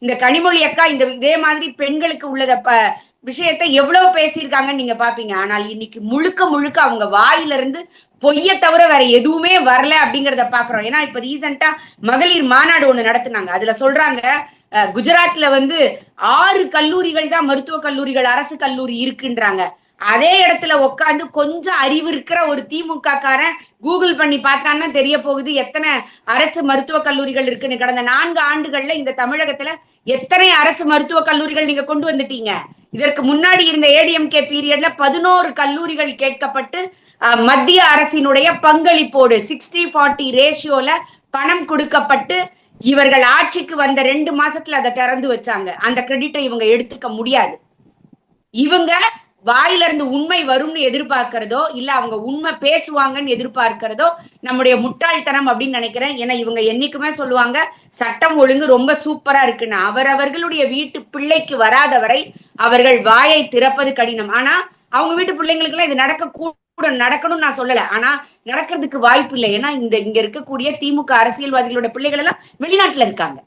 இந்த கனிமொழி அக்கா இந்த இதே மாதிரி பெண்களுக்கு உள்ளத விஷயத்தை எவ்வளவு பேசியிருக்காங்கன்னு நீங்க பாப்பீங்க. ஆனால் இன்னைக்கு முழுக்க முழுக்க அவங்க வாயில இருந்து பொய்ய தவிர வேற எதுவுமே வரல அப்படிங்கறத பாக்குறோம். ஏன்னா இப்ப ரீசெண்டா மகளிர் மாநாடு ஒண்ணு நடத்தினாங்க. அதுல சொல்றாங்க குஜராத்ல வந்து 6 கல்லூரிகள் தான் மருத்துவ கல்லூரிகள் அரசு கல்லூரி இருக்குன்றாங்க. அதே இடத்துல உட்காந்து கொஞ்சம் அறிவு இருக்கிற ஒரு திமுக காரன் கூகுள் பண்ணி பார்த்தான்னா தெரிய போகுது எத்தனை அரசு மருத்துவக் கல்லூரிகள் இருக்குன்னு. கடந்த 4 ஆண்டுகள்ல இந்த தமிழகத்துல எத்தனை அரசு மருத்துவக் கல்லூரிகள் நீங்க கொண்டு வந்துட்டீங்க? இதற்கு முன்னாடி இருந்த ஏடிஎம்கே பீரியட்ல 11 கல்லூரிகள் கேட்கப்பட்டு மத்திய அரசினுடைய பங்களிப்போடு 60-40 ரேஷியோல பணம் கொடுக்கப்பட்டு இவர்கள் ஆட்சிக்கு வந்த 2 மாசத்துல அதை திறந்து வச்சாங்க. அந்த கிரெடிட்டை இவங்க எடுத்துக்க முடியாது. இவங்க வாயில இருந்து உண்மை வரும்னு எதிர்பார்க்கிறதோ இல்ல அவங்க உண்மை பேசுவாங்கன்னு எதிர்பார்க்கிறதோ நம்முடைய முட்டாள்தனம் அப்படின்னு நினைக்கிறேன். ஏன்னா இவங்க என்னைக்குமே சொல்லுவாங்க சட்டம் ஒழுங்கு ரொம்ப சூப்பரா இருக்குன்னு. அவரவர்களுடைய வீட்டு பிள்ளைக்கு வராதவரை அவர்கள் வாயை திறப்பது கடினம். ஆனா அவங்க வீட்டு பிள்ளைங்களுக்கு எல்லாம் இது கூட நடக்கணும்னு நான் சொல்லல. ஆனா நடக்கிறதுக்கு வாய்ப்பு இல்லை. ஏன்னா இங்க இருக்கக்கூடிய திமுக அரசியல்வாதிகளோட பிள்ளைகள் எல்லாம் வெளிநாட்டுல இருக்காங்க.